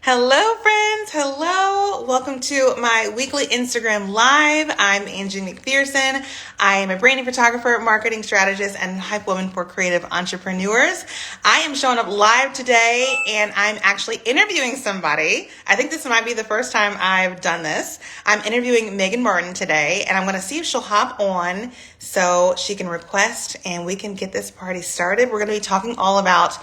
Hello, friends. Hello. Welcome to my weekly Instagram Live. I'm Angie McPherson. I am a branding photographer, marketing strategist, and hype woman for creative entrepreneurs. I am showing up live today and I'm actually interviewing somebody. I think this might be the first time I've done this. I'm interviewing Megan Martin today and I'm going to see if she'll hop on so she can request and we can get this party started. We're going to be talking all about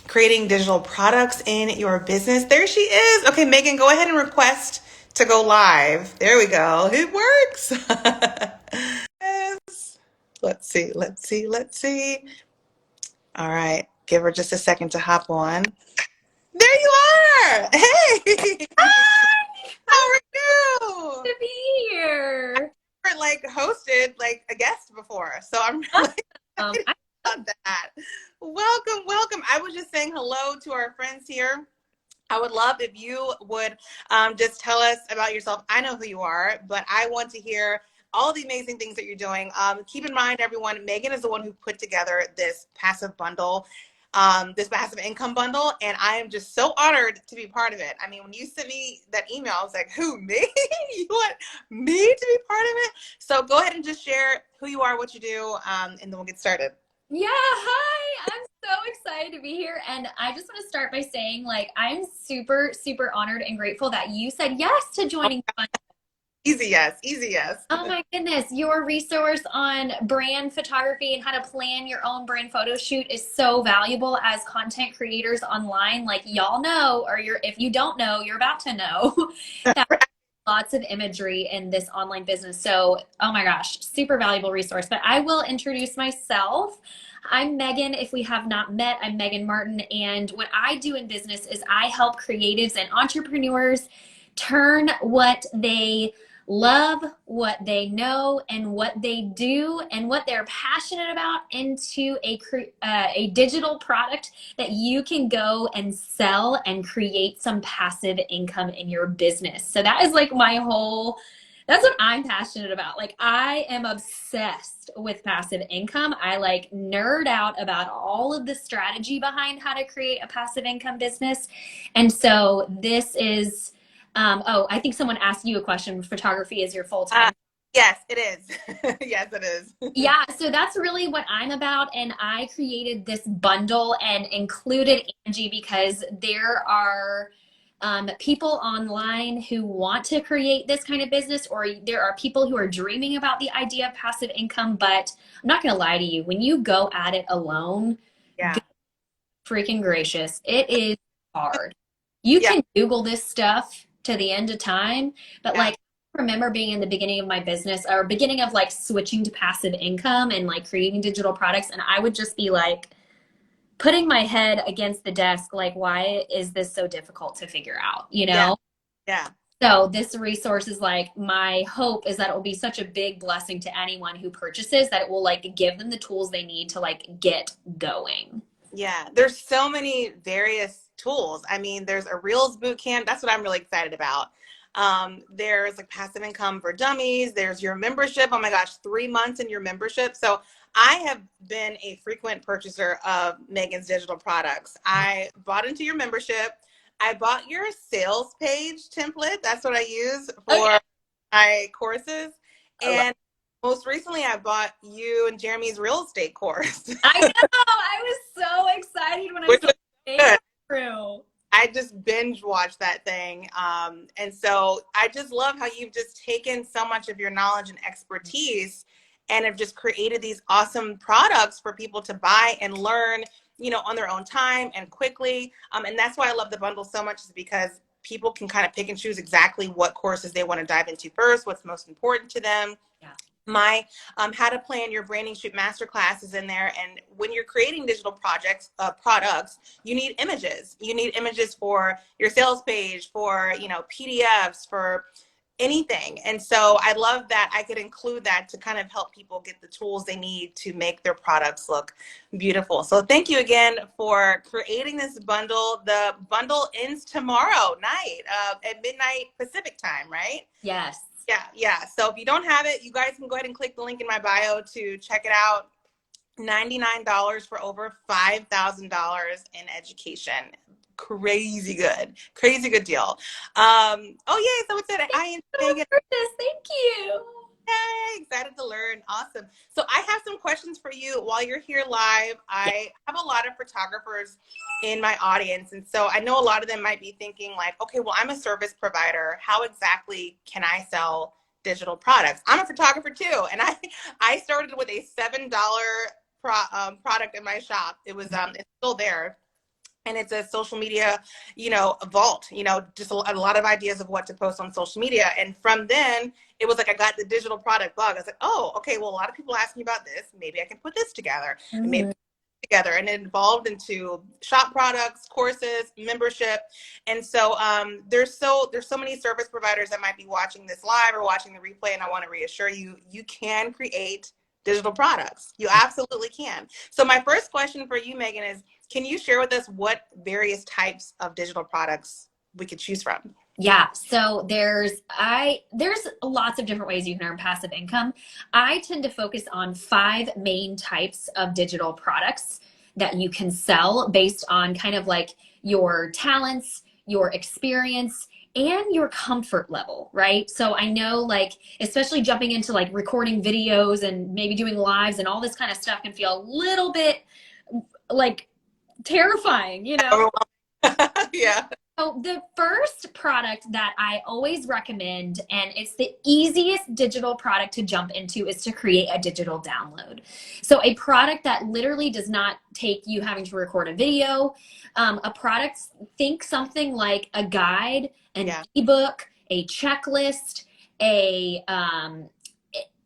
creating digital products in your business. There she is. Okay, Megan, go ahead and request to go live. There we go. It works. Yes. Let's see. All right. Give her just a second to hop on. There you are. Hey. How are you? To be here. I've like hosted like a guest before, so I'm really I about that. Welcome. I was just saying hello to our friends here. I would love if you would just tell us about yourself. I know who you are, but I want to hear all the amazing things that you're doing. Keep in mind, everyone, Megan is the one who put together this passive bundle, this passive income bundle, and I am just so honored to be part of it. I mean, when you sent me that email, I was like, who, me? You want me to be part of it? So go ahead and just share who you are, what you do, and then we'll get started. Yeah, hi. I'm so excited to be here. And I just want to start by saying, I'm super, super honored and grateful that you said yes to joining Fun. Easy yes, easy yes. Oh my goodness, your resource on brand photography and how to plan your own brand photo shoot is so valuable as content creators online. Like y'all know, or if you don't know, you're about to know that lots of imagery in this online business. So, oh my gosh, super valuable resource. But I will introduce myself. I'm Megan. If we have not met, I'm Megan Martin. And what I do in business is I help creatives and entrepreneurs turn what they love, what they know, and what they do, and what they're passionate about into a digital product that you can go and sell and create some passive income in your business. So that is like that's what I'm passionate about. Like I am obsessed with passive income. I like nerd out about all of the strategy behind how to create a passive income business. And so this is I think someone asked you a question. Photography is your full Uh, time. yes, it is. Yes, it is. Yeah, so that's really what I'm about. And I created this bundle and included Angie because there are people online who want to create this kind of business, or there are people who are dreaming about the idea of passive income. But I'm not going to lie to you, when you go at it alone, Yeah. good freaking gracious, it is hard. You Yeah. can Google this stuff to the end of time, but Yeah. like, I remember being in the beginning of my business or beginning of like switching to passive income and like creating digital products, and I would just be like putting my head against the desk, like, why is this so difficult to figure out, you Yeah. know? Yeah. So this resource is like, my hope is that it will be such a big blessing to anyone who purchases that it will like give them the tools they need to like get going. Yeah. There's so many various tools. I mean, there's a Reels boot camp. That's what I'm really excited about. There's like passive income for dummies. There's your membership. Oh my gosh, 3 months in your membership. So I have been a frequent purchaser of Megan's digital products. I bought into your membership. I bought your sales page template. That's what I use Oh yeah. for my courses. I love And most recently, I bought you and Jeremy's real estate course, I know. I was so excited when I which saw was it good. come through. I just binge watched that thing. And so I just love how you've just taken so much of your knowledge and expertise and have just created these awesome products for people to buy and learn, on their own time and quickly. And that's why I love the bundle so much, is because people can kind of pick and choose exactly what courses they want to dive into first, what's most important to them. Yeah. My how to plan your branding shoot masterclass is in there. And when you're creating digital products, you need images. You need images for your sales page, for PDFs, for anything. And so I love that I could include that to kind of help people get the tools they need to make their products look beautiful. So thank you again for creating this bundle. The bundle ends tomorrow night at midnight Pacific time, right? Yes. Yeah. So if you don't have it, you guys can go ahead and click the link in my bio to check it out. $99 for over $5,000 in education. crazy good deal. Oh yay! So it's at I Megan. Thank you. Yay, excited to learn. Awesome. So I have some questions for you while you're here live. Yeah. I have a lot of photographers in my audience. And so I know a lot of them might be thinking like, okay, well, I'm a service provider. How exactly can I sell digital products? I'm a photographer too. And I started with a $7 product in my shop. It's still there, and it's a social media, vault, just a lot of ideas of what to post on social media. And from then it was like, I got the digital product bug. I was like, oh, okay, well, a lot of people ask me about this. Maybe I can put this together, and maybe together, and it evolved into shop products, courses, membership. And so there's so many service providers that might be watching this live or watching the replay, and I want to reassure you, you can create digital products. You absolutely can. So my first question for you, Megan, is can you share with us what various types of digital products we could choose from? Yeah, so there's lots of different ways you can earn passive income. I tend to focus on 5 main types of digital products that you can sell based on kind of like your talents, your experience, and your comfort level, right? So I know, like, especially jumping into like recording videos and maybe doing lives and all this kind of stuff can feel a little bit like terrifying, you know? Yeah. So the first product that I always recommend, and it's the easiest digital product to jump into, is to create a digital download. So a product that literally does not take you having to record a video, a product, think something like a guide, an ebook, a checklist, a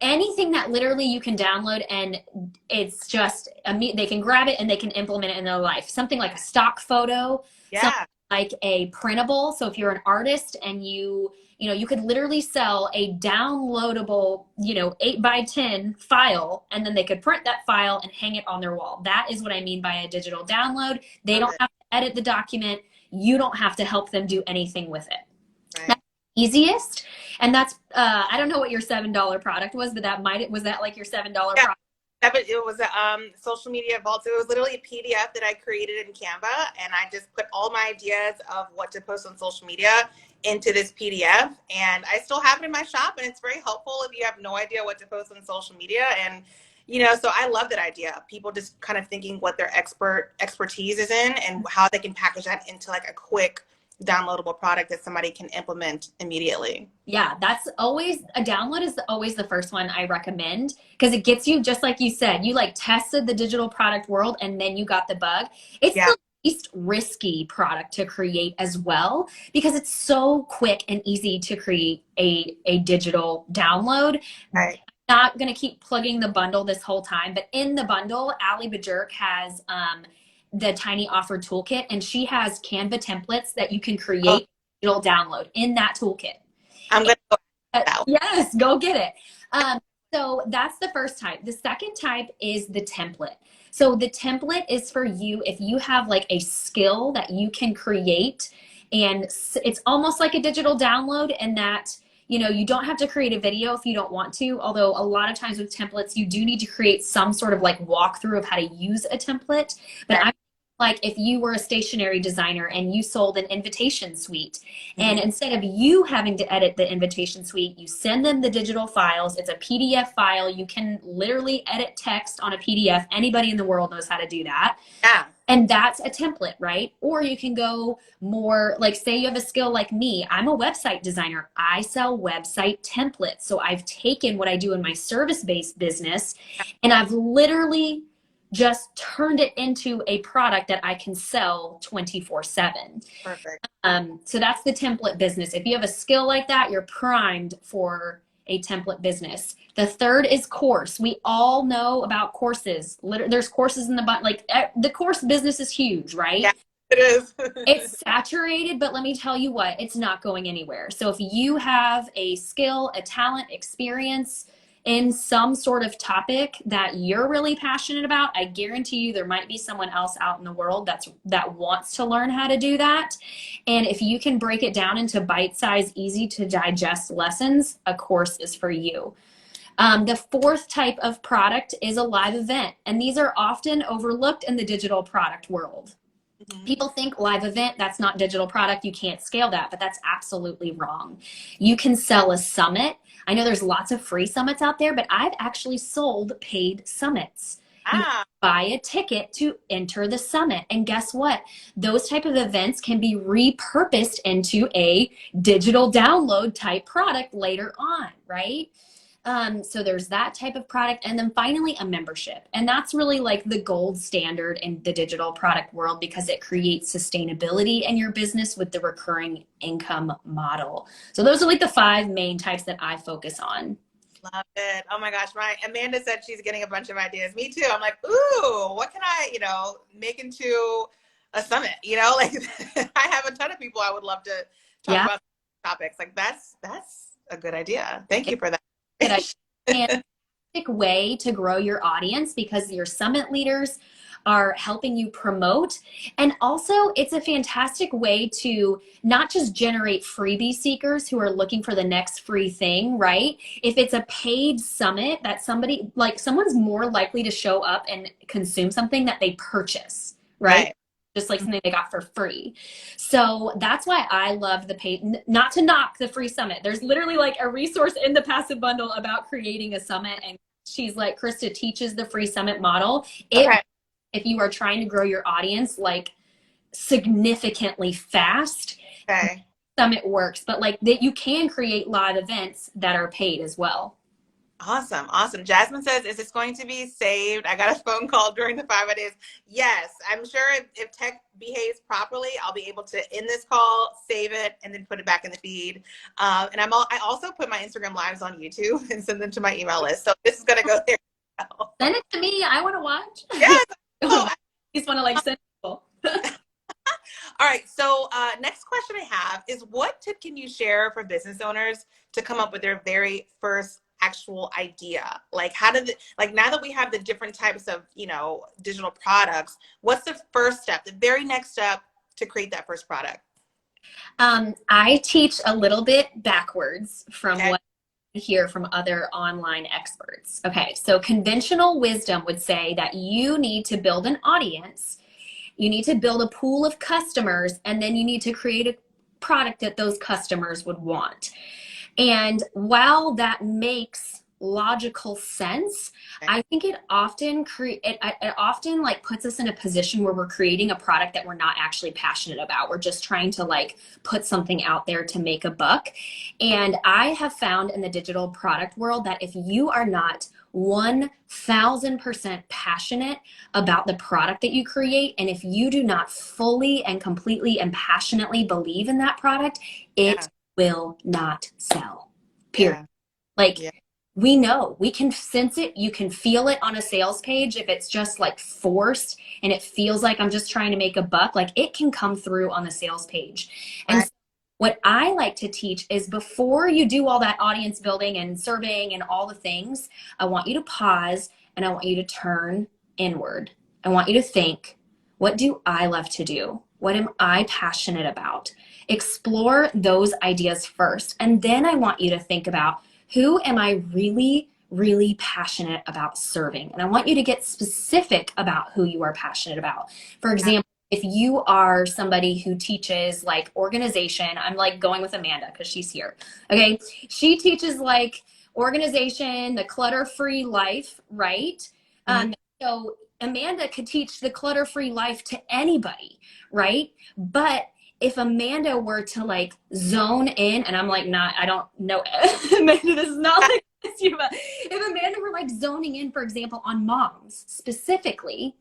anything that literally you can download and it's just they can grab it and they can implement it in their life. Something like a stock photo, something like a printable. So if you're an artist and you could literally sell a downloadable 8x10 file, and then they could print that file and hang it on their wall. That is what I mean by a digital download. They don't have to edit the document. You don't have to help them do anything with it. Right. That's the easiest. And that's I don't know what your $7 product was, but was that like your $7 product? It was a social media vault. So it was literally a PDF that I created in Canva, and I just put all my ideas of what to post on social media into this PDF. And I still have it in my shop, and it's very helpful if you have no idea what to post on social media. And so I love that idea. People just kind of thinking what their expertise is in and how they can package that into like a quick downloadable product that somebody can implement immediately. Yeah, that's always a download is always the first one I recommend, because it gets you, just like you said, you like tested the digital product world and then you got the bug. It's the least risky product to create as well, because it's so quick and easy to create a digital download. Right. I'm not going to keep plugging the bundle this whole time, but in the bundle, Ali Bajurk has the Tiny Offer Toolkit, and she has Canva templates that you can create digital download in that toolkit. I'm going to go now. Yes, go get it. So that's the first type. The second type is the template. So the template is for you if you have like a skill that you can create, and it's almost like a digital download in that you don't have to create a video if you don't want to, although a lot of times with templates, you do need to create some sort of like walkthrough of how to use a template. But I'm like, if you were a stationery designer and you sold an invitation suite, and instead of you having to edit the invitation suite, you send them the digital files. It's a PDF file. You can literally edit text on a PDF. Anybody in the world knows how to do that. Yeah. And that's a template, right? Or you can go more, like, say you have a skill like me. I'm a website designer. I sell website templates. So I've taken what I do in my service-based business, and I've literally just turned it into a product that I can sell 24/7. Perfect. So that's the template business. If you have a skill like that, you're primed for a template business. The third is course. We all know about courses. There's courses in the course business is huge, right? Yeah, it is. It's saturated, but let me tell you what, it's not going anywhere. So if you have a skill, a talent, experience in some sort of topic that you're really passionate about, I guarantee you there might be someone else out in the world that wants to learn how to do that. And if you can break it down into bite-sized, easy to digest lessons, a course is for you. The fourth type of product is a live event, and these are often overlooked in the digital product world. Mhm. People think live event, that's not digital product, you can't scale that, but that's absolutely wrong. You can sell a summit. I know there's lots of free summits out there, but I've actually sold paid summits. You Ah, buy a ticket to enter the summit, and guess what? Those type of events can be repurposed into a digital download type product later on, right? So there's that type of product. And then finally, a membership. And that's really like the gold standard in the digital product world because it creates sustainability in your business with the recurring income model. So those are like the five main types that I focus on. love it. Oh my gosh. My Amanda said she's getting a bunch of ideas. Me too. I'm like, ooh, what can I, make into a summit? Like I have a ton of people I would love to talk Yeah. about topics. Like that's a good idea. Thank you for Good idea. And that. way to grow your audience because your summit leaders are helping you promote. And also, it's a fantastic way to not just generate freebie seekers who are looking for the next free thing, right? If it's a paid summit that somebody, like someone's more likely to show up and consume something that they purchase, right? Right. Just like something they got for free. So that's why I love the paid, not to knock the free summit. There's literally like a resource in the passive bundle about creating a summit. And she's like, Krista teaches the free summit model. Okay. If you are trying to grow your audience like significantly fast, Okay. summit works. But like that you can create live events that are paid as well. Awesome. Awesome. Jasmine says, is this going to be saved? I got a phone call during the 5 days. Yes, I'm sure if tech behaves properly, I'll be able to end this call, save it, and then put it back in the feed. And I also put my Instagram lives on YouTube and send them to my email list. So this is going to go there as well. Send it to me. I want to watch. Yes. I Oh, just want to like send people. all right. So next question I have is what tip can you share for business owners to come up with their very first actual idea? Like how did like now that we have the different types of, digital products, what's the first step, the very next step to create that first product? I teach a little bit backwards from Okay. what I hear from other online experts. Okay, so conventional wisdom would say that you need to build an audience, you need to build a pool of customers, and then you need to create a product that those customers would want. And while that makes logical sense, I think it often like puts us in a position where we're creating a product that we're not actually passionate about. We're just trying to like put something out there to make a buck. And I have found in the digital product world that if you are not 1000% passionate about the product that you create, and if you do not fully and completely and passionately believe in that product, Yeah. it will not sell. Period. Yeah. Like Yeah. we know, we can sense it. You can feel it on a sales page if it's just like forced and it feels like I'm just trying to make a buck. Like it can come through on the sales page. And Right. so what I like to teach is before you do all that audience building and surveying and all the things, I want you to pause and I want you to turn inward. I want you to think, what do I love to do? What am I passionate about? Explore those ideas first. And then I want you to think about who am I really, really passionate about serving? And I want you to get specific about who you are passionate about. For example, if you are somebody who teaches like organization, I'm like going with Amanda because she's here. Okay. She teaches like organization, the clutter-free life, right? Mhm. So Amanda could teach the clutter-free life to anybody, right? But if Amanda were to like zone in, and I'm like, not, I don't know, Amanda, this is not like this, but if Amanda were like zoning in, for example, on moms specifically,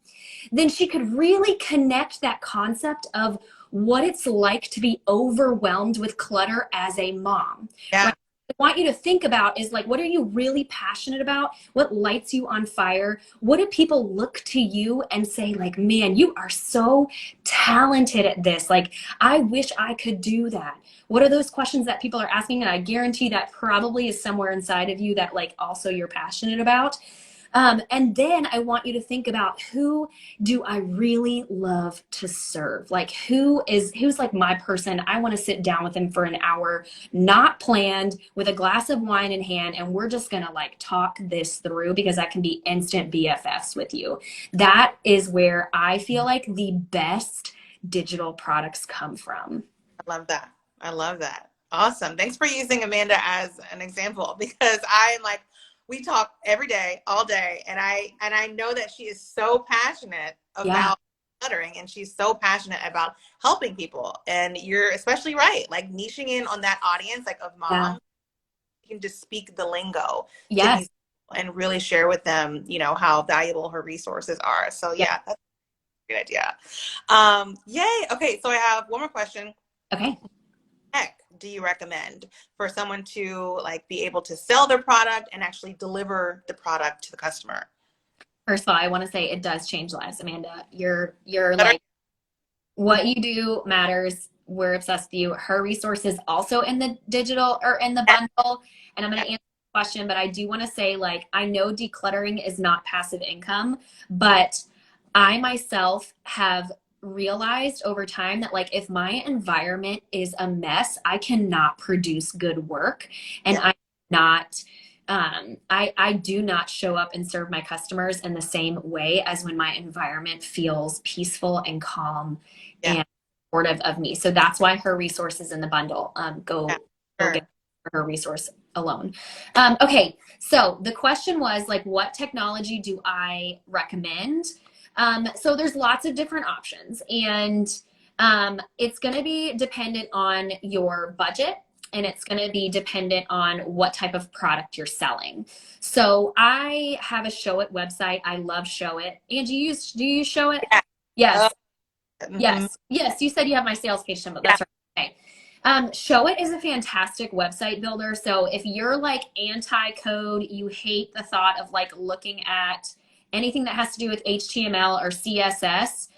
then she could really connect that concept of what it's like to be overwhelmed with clutter as a mom, Yeah. right? I want you to think about is like, what are you really passionate about? What lights you on fire? What do people look to you and say like, man, you are so talented at this. Like, I wish I could do that. What are those questions that people are asking? And I guarantee that probably is somewhere inside of you that like also you're passionate about. And then I want you to think about who do I really love to serve? Like who's like my person? I want to sit down with them for an hour, not planned, with a glass of wine in hand, and we're just gonna like talk this through because I can be instant BFFs with you. That is where I feel like the best digital products come from. I love that. I love that. Awesome. Thanks for using Amanda as an example because I'm like, we talk every day, all day, and I know that she is so passionate Yeah. about cluttering and she's so passionate about helping people. And you're especially right, like niching in on that audience, like of Yeah. moms, you can just speak the lingo to Yes. these people and really share with them, how valuable her resources are. So Yeah. yeah, that's a great idea. Yay. Okay, so I have one more question. Okay. Heck do you recommend for someone to like be able to sell their product and actually deliver the product to the customer? First of all, I want to say it does change lives, Amanda. You're Better. like, what you do matters. We're obsessed with you. Her resources also in the digital or in the bundle. And I'm going to answer the question, but I do want to say, like, I know decluttering is not passive income, but I myself have realized over time that, like, if my environment is a mess, I cannot produce good work. And Yeah. I'm not I do not show up and serve my customers in the same way as when my environment feels peaceful and calm Yeah. and supportive of me. So that's why her resources in the bundle. Yeah. Go get Sure. her resource alone. Okay, so the question was like, what technology do I recommend? So there's lots of different options, and it's going to be dependent on your budget. And it's going to be dependent on what type of product you're selling. So I have a Show It website. I love Show It. And do you use Show It? Yeah. Yes. Mhm. Yes, yes. You said you have my sales page template. Yeah. That's right. Okay. Show It is a fantastic website builder. So if you're like anti-code, you hate the thought of like looking at anything that has to do with HTML or CSS,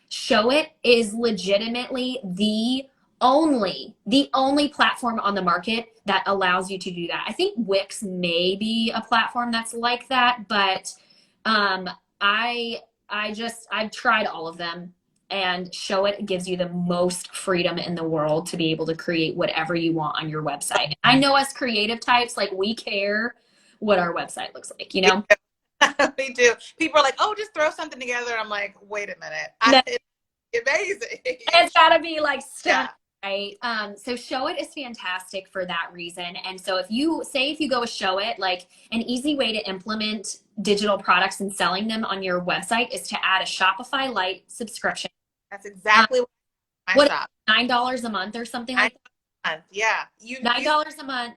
Show It is legitimately the only platform on the market that allows you to do that. I think Wix may be a platform that's like that, but um, I I've tried all of them, and Show It gives you the most freedom in the world to be able to create whatever you want on your website. And I know as creative types, like we care what our website looks like, you know? We do. People are like, "Oh, just throw something together." I'm like, "Wait a minute, No, it's amazing." it's gotta be like stunning. Yeah. Right. So Show It is fantastic for that reason. And so if you go with Show It, like an easy way to implement digital products and selling them on your website is to add a Shopify Lite subscription. That's Um, exactly what my what shop. $9 a month or something I like that? Yeah. You $9 a month.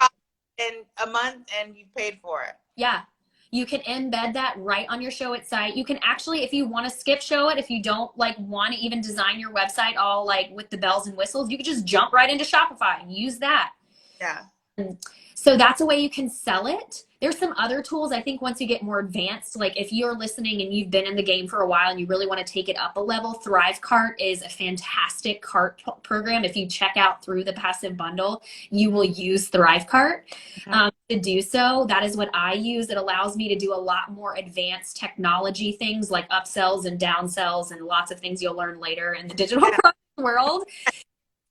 in a month and you paid for it. Yeah. You can embed that right on your Show It site. You can actually, if you want to skip Show It, if you don't like want to even design your website all like with the bells and whistles, you could just jump right into Shopify and use that. Yeah. So that's a way you can sell it. There's some other tools I think once you get more advanced, like if you're listening and you've been in the game for a while and you really want to take it up a level, ThriveCart is a fantastic cart program. If you check out through the passive bundle, you will use ThriveCart to do so. That is what I use. It allows me to do a lot more advanced technology things like upsells and downsells and lots of things you'll learn later in the digital Yeah. product world.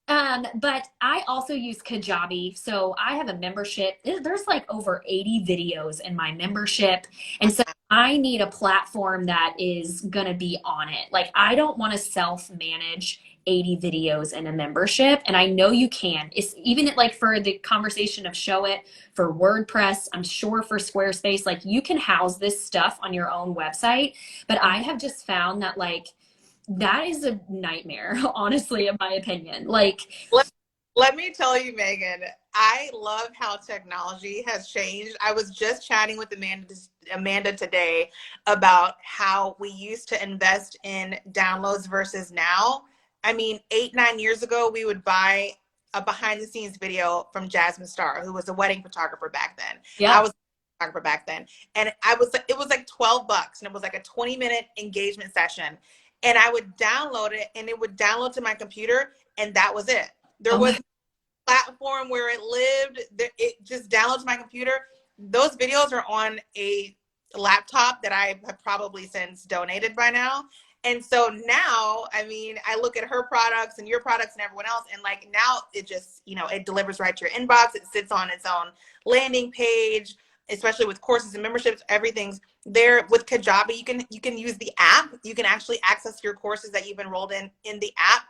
But I also use Kajabi. So I have a membership. There's like over 80 videos in my membership. And so I need a platform that is going to be on it. Like I don't want to self-manage 80 videos in a membership. And I know you can. It's even like for the conversation of Show It, for WordPress, I'm sure for Squarespace, like you can house this stuff on your own website. But I have just found that like that is a nightmare, honestly, in my opinion. Like, Let me tell you, Megan, I love how technology has changed. I was just chatting with Amanda today about how we used to invest in downloads versus now. I mean, 8, 9 years ago, we would buy a behind the scenes video from Jasmine Star, who was a wedding photographer back then. I yeah. was a photographer back then. And it was like $12 and it was like a 20-minute engagement session. And I would download it and it would download to my computer and that was it. There Oh was my, platform where it lived. It just downloads my computer. Those videos are on a laptop that I have probably since donated by now. And so now, I mean, I look at her products and your products and everyone else, and like now it just, it delivers right to your inbox. It sits on its own landing page, especially with courses and memberships. Everything's there. With Kajabi, you can use the app. You can actually access your courses that you've enrolled in the app.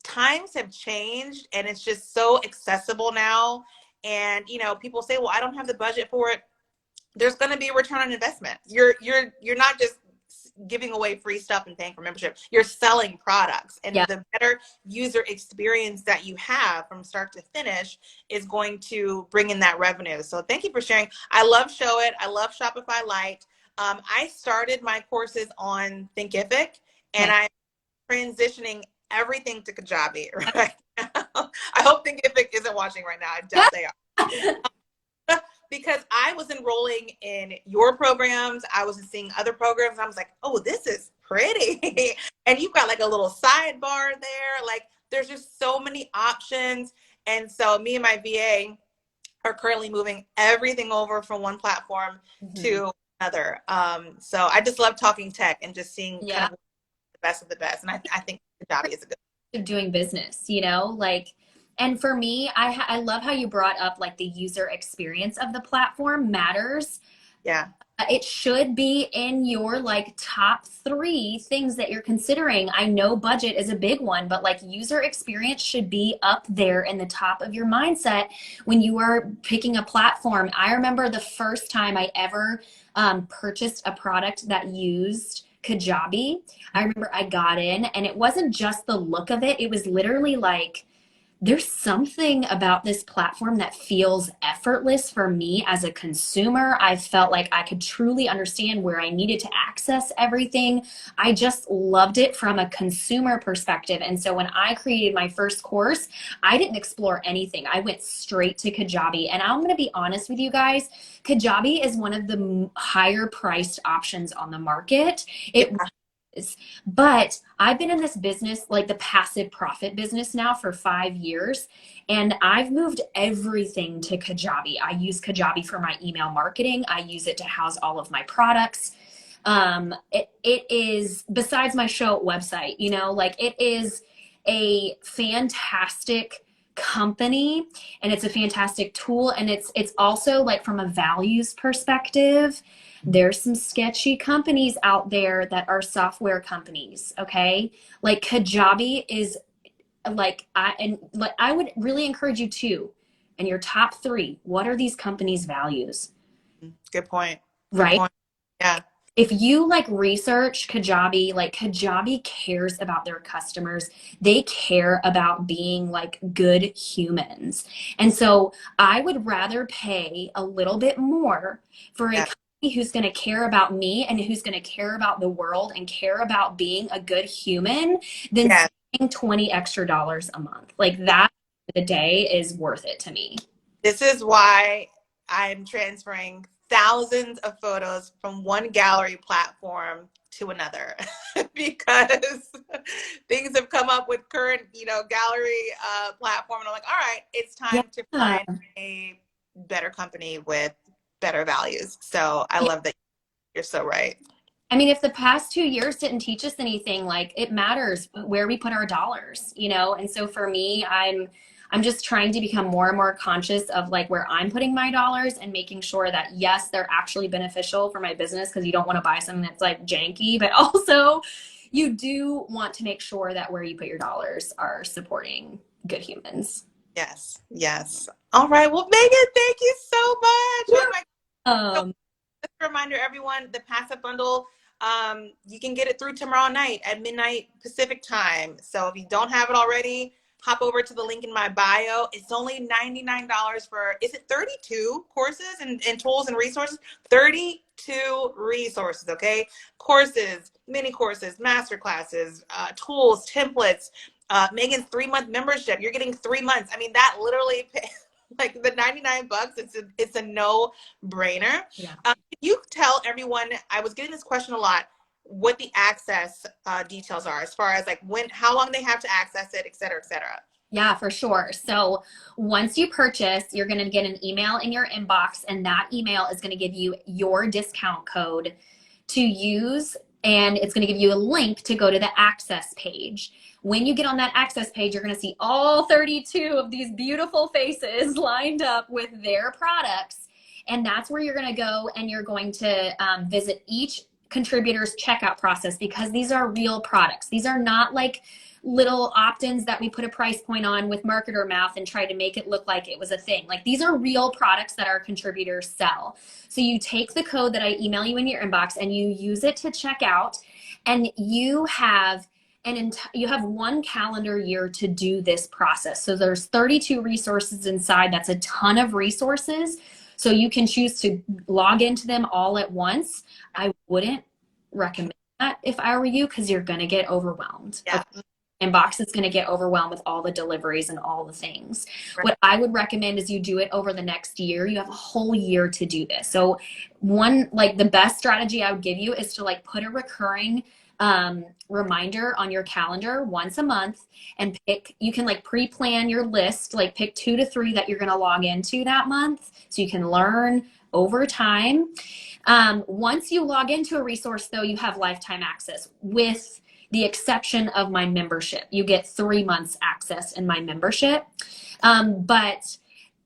times have changed and it's just so accessible now. And, people say, well, I don't have the budget for it. There's going to be a return on investment. You're not just giving away free stuff and paying for membership. You're selling products, and Yeah. the better user experience that you have from start to finish is going to bring in that revenue. So thank you for sharing. I love Show It. I love Shopify Lite. I started my courses on Thinkific, and Okay. I'm transitioning everything to Kajabi right now. I hope Thinkific isn't watching right now. I doubt they are. Because I was enrolling in your programs. I was seeing other programs. I was like, oh, this is pretty. And you've got like a little sidebar there. Like there's just so many options. And so me and my VA are currently moving everything over from one platform to another. So I just love talking tech and just seeing kind Yeah. of the best of the best. And I think Kajabi is a good Of doing business, you know, like, and for me, I love how you brought up like the user experience of the platform matters. yeah. It should be in your like top three things that you're considering. I know budget is a big one, but like user experience should be up there in the top of your mindset when you are picking a platform. I remember the first time I ever purchased a product that used Kajabi. I remember I got in and it wasn't just the look of it. It was literally like, there's something about this platform that feels effortless for me as a consumer. I felt like I could truly understand where I needed to access everything. I just loved it from a consumer perspective. And so when I created my first course, I didn't explore anything. I went straight to Kajabi. And I'm going to be honest with you guys, Kajabi is one of the higher priced options on the market. It Yeah. is. But I've been in this business, like the passive profit business now for 5 years, and I've moved everything to Kajabi. I use Kajabi for my email marketing. I use it to house all of my products. It is, besides my show website, you know, like it is a fantastic company and it's a fantastic tool. And it's also like from a values perspective, there's some sketchy companies out there that are software companies, okay? Like Kajabi is like I would really encourage you to, in your top three, what are these companies' values? Good point. Good Right? point. Yeah. If you like research Kajabi, like Kajabi cares about their customers. They care about being like good humans. And so I would rather pay a little bit more for a Yeah. company who's going to care about me and who's going to care about the world and care about being a good human than Yeah. spending 20 extra dollars a month. Like that the day is worth it to me. This is why I'm transferring thousands of photos from one gallery platform to another because things have come up with current, gallery platform. And I'm like, all right, it's time to Yeah. find a better company with better values. So I love that you're so right. I mean, if the past 2 years didn't teach us anything, like it matters where we put our dollars, you know? And so for me, I'm just trying to become more and more conscious of like where I'm putting my dollars and making sure that yes, they're actually beneficial for my business because you don't want to buy something that's like janky, but also you do want to make sure that where you put your dollars are supporting good humans. Yes. Yes. All right. Well, Megan, thank you so much. Oh my God. Um, Just a reminder, everyone, the passive bundle, you can get it through tomorrow night at midnight Pacific time. So if you don't have it already, hop over to the link in my bio. It's only $99 for, is it 32 courses and tools and resources? 32 resources, okay? Courses, mini courses, master classes, tools, templates, Megan's 3-month membership. You're getting 3 months. I mean, that literally like the 99 bucks, it's a no brainer. yeah. Can you tell everyone, I was getting this question a lot, what the access details are as far as like how long they have to access it, et cetera, et cetera. Yeah, for sure. So once you purchase, you're going to get an email in your inbox, and that email is going to give you your discount code to use, and it's going to give you a link to go to the access page. When you get on that access page, you're going to see all 32 of these beautiful faces lined up with their products. And that's where you're going to go and you're going to visit each contributors' checkout process, because these are real products. These are not like little opt-ins that we put a price point on with marketer mouth and try to make it look like it was a thing. Like, these are real products that our contributors sell. So you take the code that I email you in your inbox and you use it to check out, and you have you have 1 calendar year to do this process. So there's 32 resources inside. That's a ton of resources. So you can choose to log into them all at once. I wouldn't recommend that if I were you, because you're going to get overwhelmed. Yeah. Inbox is going to get overwhelmed with all the deliveries and all the things. Right. What I would recommend is you do it over the next year. You have a whole year to do this. So the best strategy I would give you is to like put a recurring reminder on your calendar once a month, and you can like pre-plan your list, like pick 2 to 3 that you're going to log into that month so you can learn over time. Once you log into a resource though, you have lifetime access, with the exception of my membership. You get 3 months access in my membership. But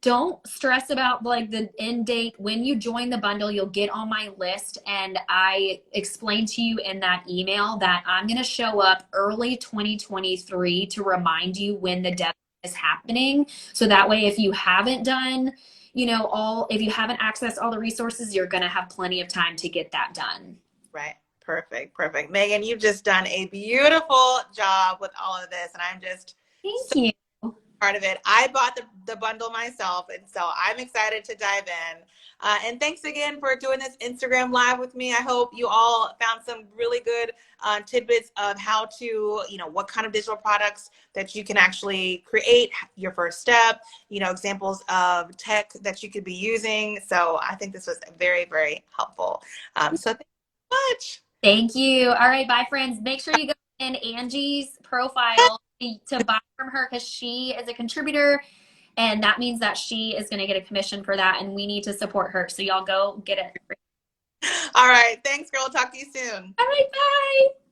don't stress about like the end date. When you join the bundle, you'll get on my list, and I explained to you in that email that I'm going to show up early 2023 to remind you when the deadline is happening. So that way, if you haven't done, if you haven't accessed all the resources, you're going to have plenty of time to get that done. Right. Perfect. Megan, you've just done a beautiful job with all of this, and I'm just Thank you. part of it. I bought the bundle myself, and so I'm excited to dive in. And thanks again for doing this Instagram live with me. I hope you all found some really good tidbits of how to, what kind of digital products that you can actually create, your first step, examples of tech that you could be using. So I think this was very, very helpful. So thank you so much. Thank you. All right, bye, friends. Make sure you go in Angie's profile to buy from her, because she is a contributor, and that means that she is going to get a commission for that, and we need to support her. So y'all go get it. All right. Thanks, girl. Talk to you soon. All right, bye.